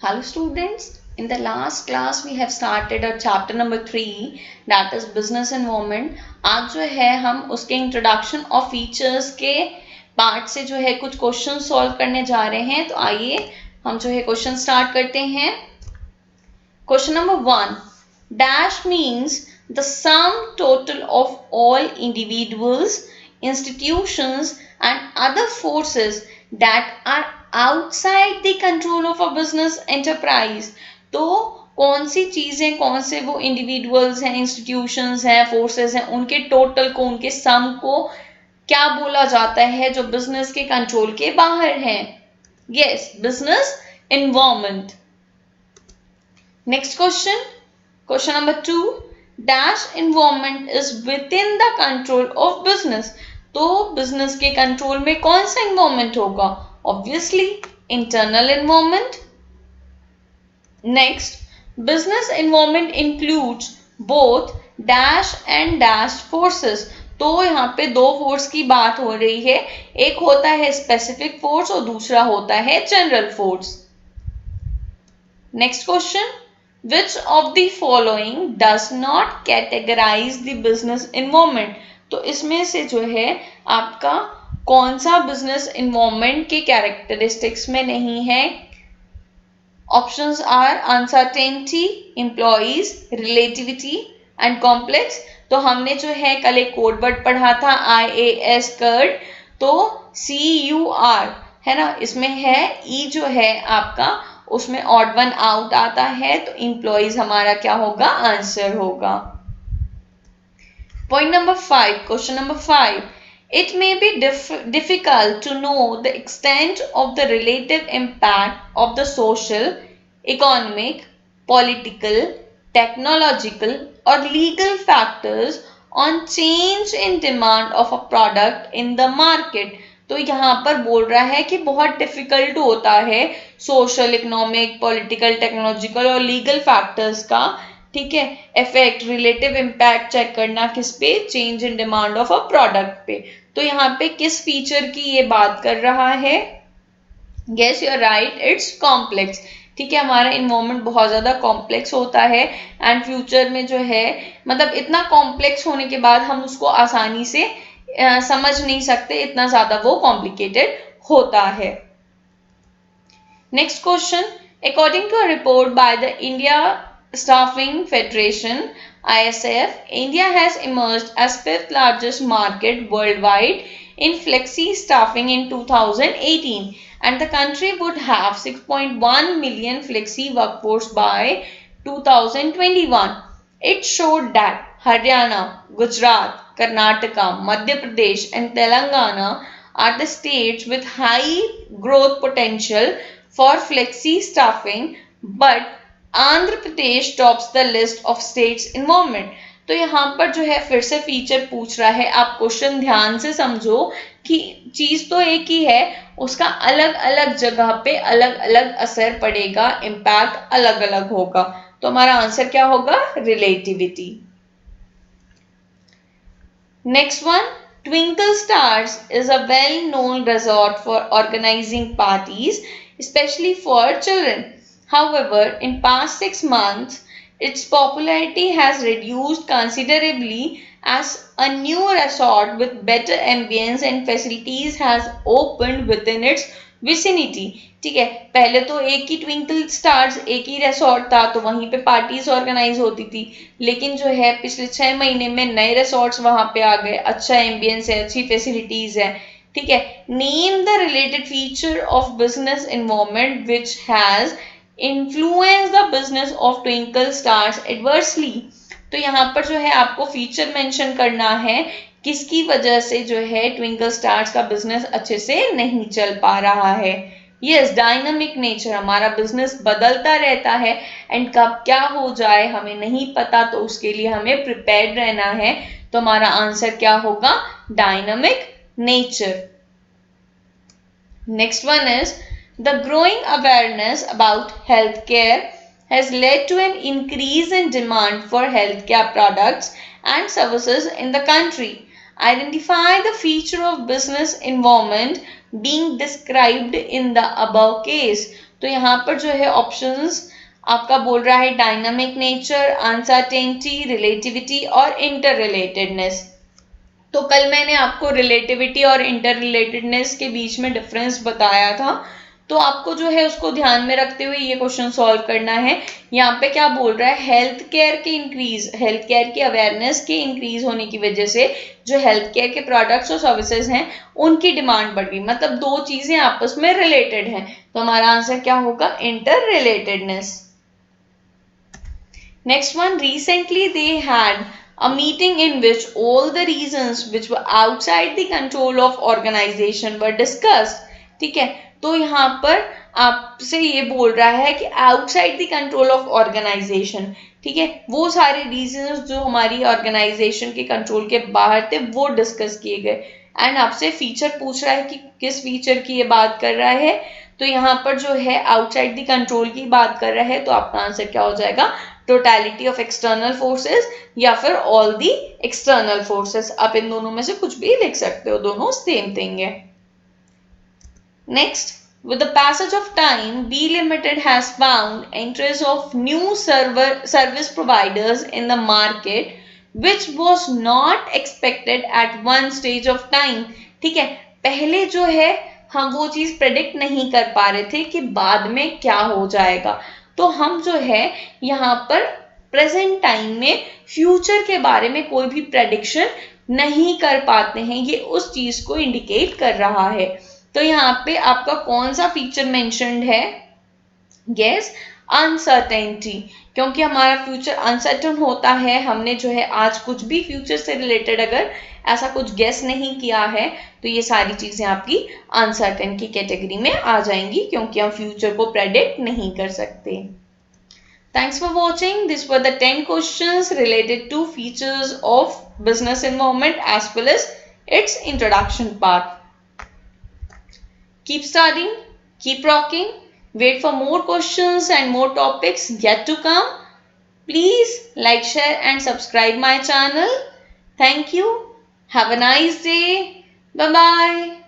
Hello students, in the last class we have started our chapter number 3 that is business environment. आज जो है हम उसके introduction और फीचर्स के पार्ट से जो है कुछ क्वेश्चन सॉल्व करने जा रहे हैं. तो आइए हम जो है क्वेश्चन स्टार्ट करते हैं. Question number 1. Dash means the sum total of all individuals, institutions and other forces that are outside the control of a business enterprise. तो कौन सी चीजें, कौन से वो इंडिविजुअल्स हैं, इंस्टीट्यूशंस हैं, फोर्सेस हैं, उनके टोटल को, उनके सम को क्या बोला जाता है जो बिजनेस के कंट्रोल के बाहर हैं? Yes, business environment. Next question, question number 2. Dash environment is with in the control of business. तो बिजनेस के कंट्रोल में कौन सा एनवायरनमेंट होगा? Obviously internal environment. Next, business environment includes both dash and dash forces. तो यहाँ पे दो फोर्स की बात हो रही है. एक होता है स्पेसिफिक फोर्स और दूसरा होता है general force. Next question, which of the following does not categorize the business environment. तो इसमें से जो है आपका कौन सा बिजनेस एनवायरनमेंट के कैरेक्टरिस्टिक्स में नहीं है? Options are uncertainty, employees, relativity and complex. तो हमने जो है कल एक कोड वर्ड पढ़ा था IAS कर्ड. तो CUR है ना, इसमें है ई जो है आपका, उसमें ऑड वन आउट आता है. तो एम्प्लॉइज हमारा क्या होगा? आंसर होगा. Point number 5, question number 5. It may be difficult to know the extent of the relative impact of the social, economic, political, technological or legal factors on change in demand of a product in the market. तो यहाँ पर बोल रहा है कि बहुत difficult होता है सोशल, इकोनॉमिक, पॉलिटिकल, टेक्नोलॉजिकल और लीगल फैक्टर्स का, ठीक है, इफेक्ट, रिलेटिव इम्पैक्ट चेक करना किस पे? Change in demand of a product पे. तो यहाँ पे किस फीचर की ये बात कर रहा है? Guess you are right, it's complex. ठीक है, हमारा इन्वायरमेंट बहुत ज्यादा कॉम्प्लेक्स होता है एंड फ्यूचर में जो है मतलब इतना कॉम्प्लेक्स होने के बाद हम उसको आसानी से समझ नहीं सकते, इतना ज्यादा वो कॉम्प्लिकेटेड होता है. Next question, according to a report by the India staffing federation ISF, India has emerged as 5th largest market worldwide in flexi staffing in 2018 and the country would have 6.1 million flexi workforce by 2021. It showed that Haryana, Gujarat, Karnataka, Madhya Pradesh and Telangana are the states with high growth potential for flexi staffing, but Andhra Pradesh tops the list of states environment. तो यहाँ पर जो है फिर से feature पूछ रहा है. आप क्वेश्चन ध्यान से समझो कि चीज तो एक ही है, उसका अलग अलग जगह पे अलग अलग असर पड़ेगा, इम्पैक्ट अलग अलग होगा. तो हमारा आंसर क्या होगा? Relativity. Next one, twinkle stars is a well known resort for organising parties, specially for children. However, in past 6 months, its popularity has reduced considerably as a new resort with better ambience and facilities has opened within its vicinity. ठीक है, पहले तो एक ही twinkle stars, एक ही resort था, तो वहीं पे पार्टीज ऑर्गेनाइज होती थी. लेकिन जो है पिछले 6 महीने में नए रिसोर्ट्स वहां पे आ गए, अच्छा एम्बियंस है, अच्छी फैसिलिटीज है. ठीक है, name the related feature of business environment which has influence the business of twinkle stars adversely. तो यहाँ पर जो है आपको फीचर मेंशन करना है किसकी वजह से जो है ट्विंकल स्टार्स का बिजनेस अच्छे से नहीं चल पा रहा है. यस, डायनामिक नेचर, हमारा बिजनेस बदलता रहता है एंड कब क्या हो जाए हमें नहीं पता, तो उसके लिए हमें प्रिपेयर्ड रहना है. तो हमारा आंसर क्या होगा? Dynamic nature. Next one is the growing awareness about healthcare has led to an increase in demand for healthcare products and services in the country. Identify the feature of business environment being described in the above case. तो यहाँ पर जो है options आपका बोल रहा है dynamic nature, uncertainty, relativity और इंटर रिलेटेडनेस। तो कल मैंने आपको रिलेटिविटी और इंटर रिलेटेडनेस के बीच में डिफरेंस बताया था, तो आपको जो है उसको ध्यान में रखते हुए ये क्वेश्चन सॉल्व करना है। यहाँ पे क्या बोल रहा है, हेल्थ केयर की अवेयरनेस के इंक्रीज होने की वजह से जो हेल्थ केयर के प्रोडक्ट्स और सर्विसेज हैं उनकी डिमांड बढ़ गई, मतलब दो चीजें आपस में रिलेटेड हैं। तो हमारा आंसर क्या होगा, inter relatedness. Next one, recently they had a meeting in which all the reasons which were outside the control of organization were discussed. ठीक है, तो यहाँ पर आपसे ये बोल रहा है कि outside the control of organization, ठीक है, वो सारे reasons जो हमारी organization के कंट्रोल के बाहर थे वो डिस्कस किए गए। एंड आपसे फीचर पूछ रहा है कि किस फीचर की ये बात कर रहा है, तो यहाँ पर जो है आउटसाइड द कंट्रोल की बात कर रहा है, तो आपका आंसर क्या हो जाएगा, टोटलिटी ऑफ एक्सटर्नल फोर्सेस या फिर ऑल दी एक्सटर्नल फोर्सेस। आप इन दोनों में से कुछ भी लिख सकते हो, दोनों सेम थिंग है। Next, with the passage of time, B Limited has found entries of new service providers in the market which was not expected at one stage of time. ठीक है, पहले जो है हम वो चीज प्रेडिक्ट नहीं कर पा रहे थे कि बाद में क्या हो जाएगा, तो हम जो है यहाँ पर प्रेजेंट टाइम में फ्यूचर के बारे में कोई भी प्रेडिक्शन नहीं कर पाते हैं, ये उस चीज को इंडिकेट कर रहा है। तो यहाँ पे आपका कौन सा फीचर मेंशन्ड है, गेस अनसर्टेनिटी, क्योंकि हमारा फ्यूचर अनसर्टन होता है। हमने जो है आज कुछ भी फ्यूचर से रिलेटेड अगर ऐसा कुछ गेस नहीं किया है तो ये सारी चीजें आपकी अनसर्टेन की कैटेगरी में आ जाएंगी, क्योंकि हम फ्यूचर को प्रेडिक्ट नहीं कर सकते। Thanks for watching. These were the 10 questions related to features of business environment as well as its introduction part. Keep studying, keep rocking, wait for more questions and more topics yet to come. Please like, share and subscribe my channel. Thank you. Have a nice day. Bye-bye.